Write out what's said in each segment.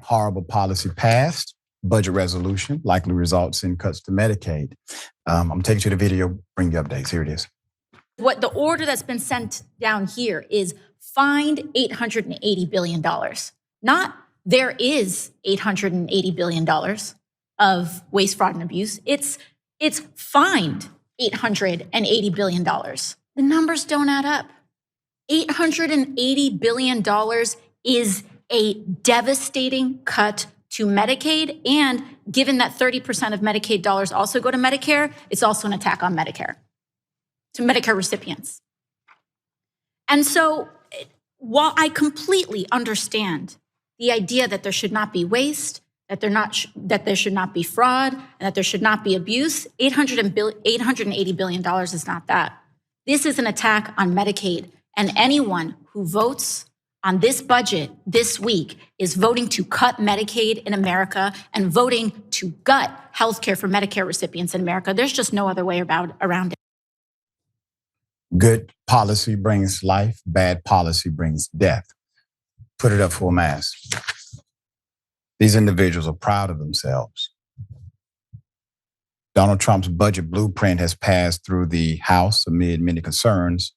Horrible policy passed. Budget resolution likely results in cuts to Medicaid. I'm taking you to the video, bring you updates. Here it is. What the order that's been sent down here is find $880 billion. Not there is $880 billion of waste, fraud, and abuse. It's find $880 billion. The numbers don't add up. $880 billion is a devastating cut to Medicaid. And given that 30% of Medicaid dollars also go to Medicare, it's also an attack on Medicare, to Medicare recipients. And so while I completely understand the idea that there should not be waste, that there should not be fraud, and that there should not be abuse, $880 billion is not that. This is an attack on Medicaid, and anyone who votes on this budget this week is voting to cut Medicaid in America and voting to gut healthcare for Medicare recipients in America. There's just no other way around it. Good policy brings life, bad policy brings death. Put it up for a mass. These individuals are proud of themselves. Donald Trump's budget blueprint has passed through the House amid many concerns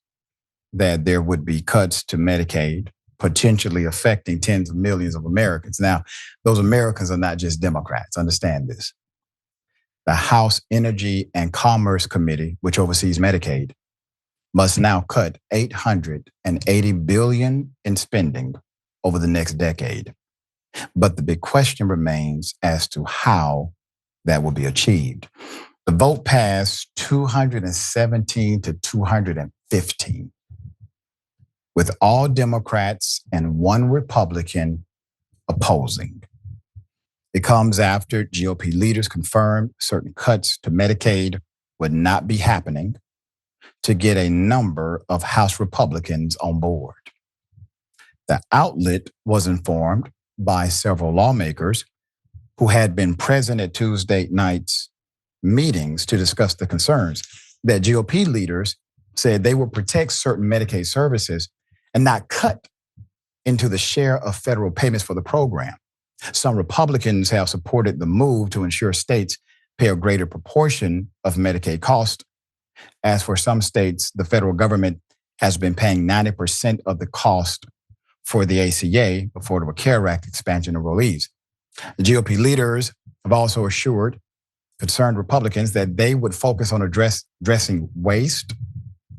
that there would be cuts to Medicaid, potentially affecting tens of millions of Americans. Now, those Americans are not just Democrats. Understand this. The House Energy and Commerce Committee, which oversees Medicaid, must now cut $880 billion in spending over the next decade. But the big question remains as to how that will be achieved. The vote passed 217 to 215, with all Democrats and one Republican opposing. It comes after GOP leaders confirmed certain cuts to Medicaid would not be happening to get a number of House Republicans on board. The outlet was informed by several lawmakers who had been present at Tuesday night's meetings to discuss the concerns that GOP leaders said they would protect certain Medicaid services and not cut into the share of federal payments for the program. Some Republicans have supported the move to ensure states pay a greater proportion of Medicaid costs. As for some states, the federal government has been paying 90% of the cost for the ACA, Affordable Care Act expansion enrollees. The GOP leaders have also assured concerned Republicans that they would focus on addressing waste,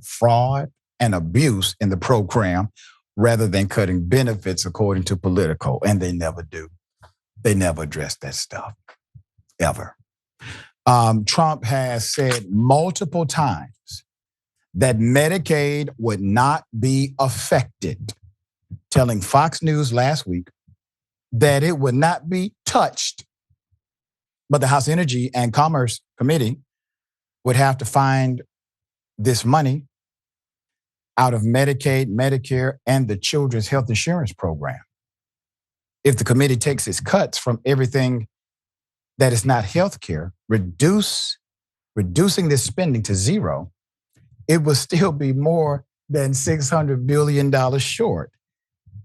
fraud, and abuse in the program rather than cutting benefits according to Politico. And they never do. They never address that stuff, ever. Trump has said multiple times that Medicaid would not be affected, telling Fox News last week that it would not be touched. But the House Energy and Commerce Committee would have to find this money out of Medicaid, Medicare, and the Children's Health Insurance Program. If the committee takes its cuts from everything that is not health care, reducing this spending to zero, it will still be more than $600 billion short,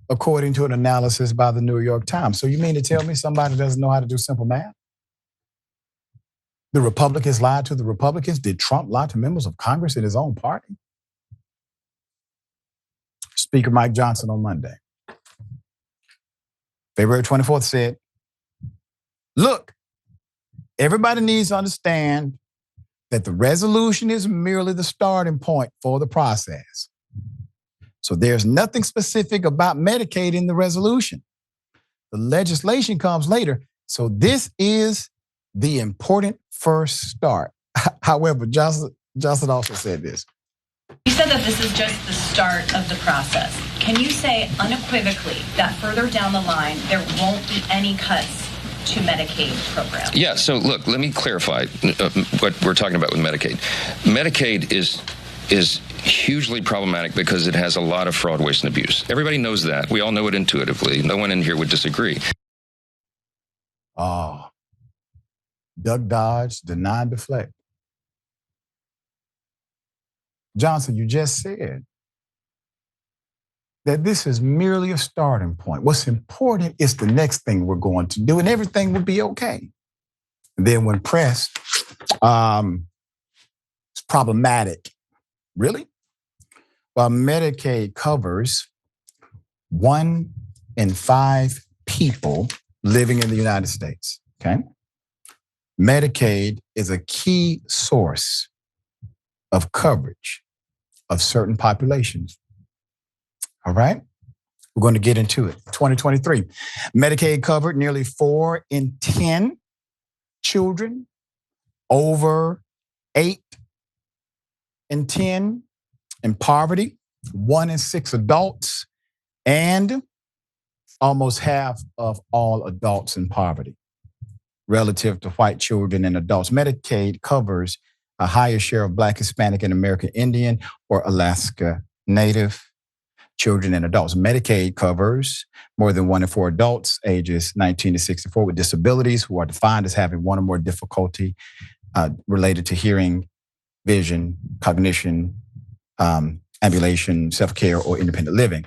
according to an analysis by the New York Times. So you mean to tell me somebody doesn't know how to do simple math? The Republicans lied to the Republicans. Did Trump lie to members of Congress in his own party? Speaker Mike Johnson on Monday, February 24th said, look, everybody needs to understand that the resolution is merely the starting point for the process. So there's nothing specific about Medicaid in the resolution. The legislation comes later. So this is the important first start. However, Johnson also said this. You said that this is just the start of the process. Can you say unequivocally that further down the line, there won't be any cuts to Medicaid programs? Yeah, so look, let me clarify what we're talking about with Medicaid. Medicaid is hugely problematic because it has a lot of fraud, waste, and abuse. Everybody knows that. We all know it intuitively. No one in here would disagree. Oh, duck, dodge, deny, deflect. Johnson, you just said that this is merely a starting point. What's important is the next thing we're going to do, and everything will be okay. And then when pressed, it's problematic. Really? Well, Medicaid covers 1 in 5 people living in the United States, okay? Medicaid is a key source of coverage of certain populations. All right? We're going to get into it. 2023. Medicaid covered nearly 4 in 10 children, over 8 in 10 in poverty, 1 in 6 adults, and almost half of all adults in poverty relative to white children and adults. Medicaid covers a higher share of Black, Hispanic, and American Indian or Alaska Native children and adults. Medicaid covers more than 1 in 4 adults ages 19 to 64 with disabilities who are defined as having one or more difficulty related to hearing, vision, cognition, ambulation, self-care, or independent living.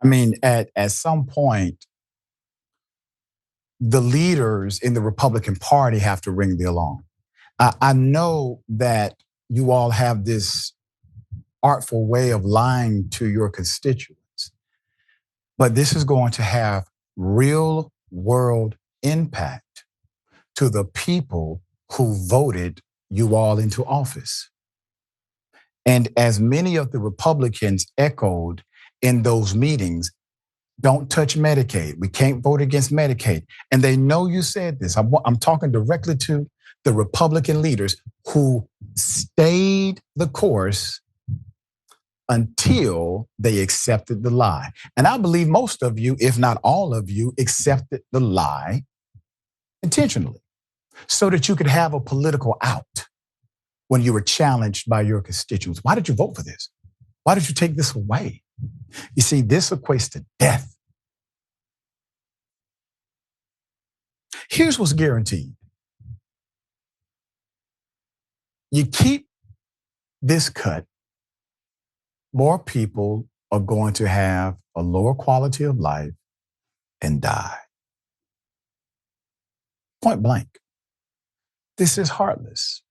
At some point, the leaders in the Republican Party have to ring the alarm. I know that you all have this artful way of lying to your constituents, but this is going to have real world impact to the people who voted you all into office. And as many of the Republicans echoed in those meetings, don't touch Medicaid. We can't vote against Medicaid. And they know you said this. I'm talking directly to the Republican leaders who stayed the course until they accepted the lie. And I believe most of you, if not all of you, accepted the lie intentionally so that you could have a political out when you were challenged by your constituents. Why did you vote for this? Why did you take this away? You see, this equates to death. Here's what's guaranteed. You keep this cut, more people are going to have a lower quality of life and die. Point blank. This is heartless.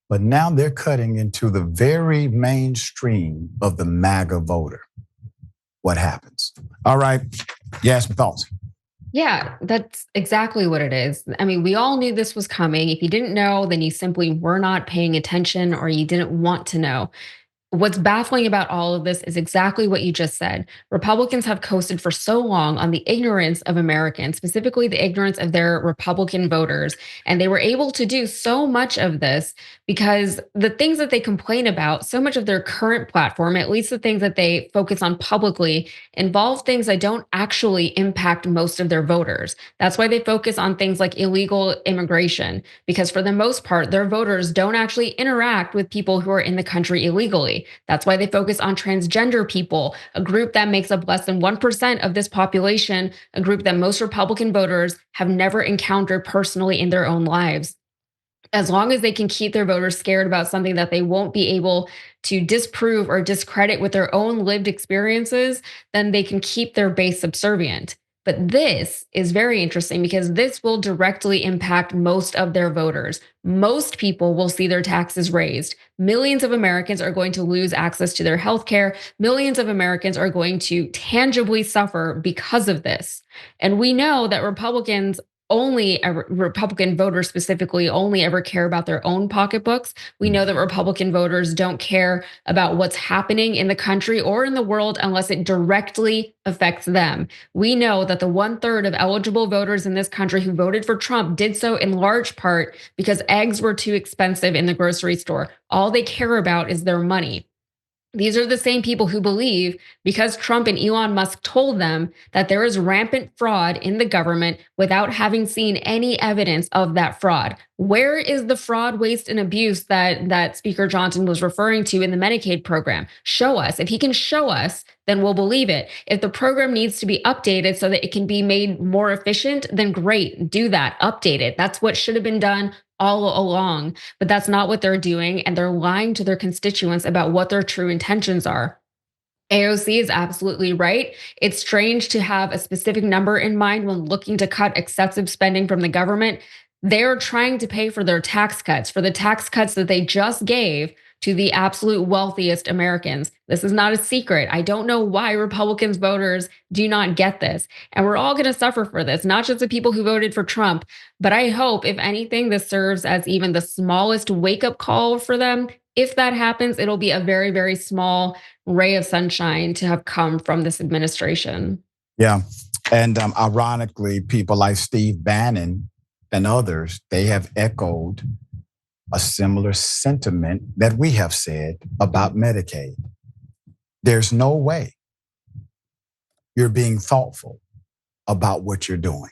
But now they're cutting into the very mainstream of the MAGA voter. What happens? All right, Yasmin, thoughts? Yeah, that's exactly what it is. I mean, we all knew this was coming. If you didn't know, then you simply were not paying attention or you didn't want to know. What's baffling about all of this is exactly what you just said. Republicans have coasted for so long on the ignorance of Americans, specifically the ignorance of their Republican voters. And they were able to do so much of this because the things that they complain about, so much of their current platform, at least the things that they focus on publicly, involve things that don't actually impact most of their voters. That's why they focus on things like illegal immigration, because for the most part, their voters don't actually interact with people who are in the country illegally. That's why they focus on transgender people, a group that makes up less than 1% of this population, a group that most Republican voters have never encountered personally in their own lives. As long as they can keep their voters scared about something that they won't be able to disprove or discredit with their own lived experiences, then they can keep their base subservient. But this is very interesting because this will directly impact most of their voters. Most people will see their taxes raised. Millions of Americans are going to lose access to their health care. Millions of Americans are going to tangibly suffer because of this. And we know that Republican voters specifically only ever care about their own pocketbooks. We know that Republican voters don't care about what's happening in the country or in the world unless it directly affects them. We know that the 1/3 of eligible voters in this country who voted for Trump did so in large part because eggs were too expensive in the grocery store. All they care about is their money. These are the same people who believe, because Trump and Elon Musk told them, that there is rampant fraud in the government without having seen any evidence of that fraud. Where is the fraud, waste, and abuse that Speaker Johnson was referring to in the Medicaid program? Show us. If he can show us, then we'll believe it. If the program needs to be updated so that it can be made more efficient, then great, do that, update it. That's what should have been done all along, but that's not what they're doing. And they're lying to their constituents about what their true intentions are. AOC is absolutely right. It's strange to have a specific number in mind when looking to cut excessive spending from the government. They're trying to pay for their tax cuts, for the tax cuts that they just gave to the absolute wealthiest Americans. This is not a secret. I don't know why Republicans voters do not get this. And we're all going to suffer for this, not just the people who voted for Trump. But I hope, if anything, this serves as even the smallest wake up call for them. If that happens, it'll be a very, very small ray of sunshine to have come from this administration. Yeah. And ironically, people like Steve Bannon and others, they have echoed a similar sentiment that we have said about Medicaid. There's no way you're being thoughtful about what you're doing.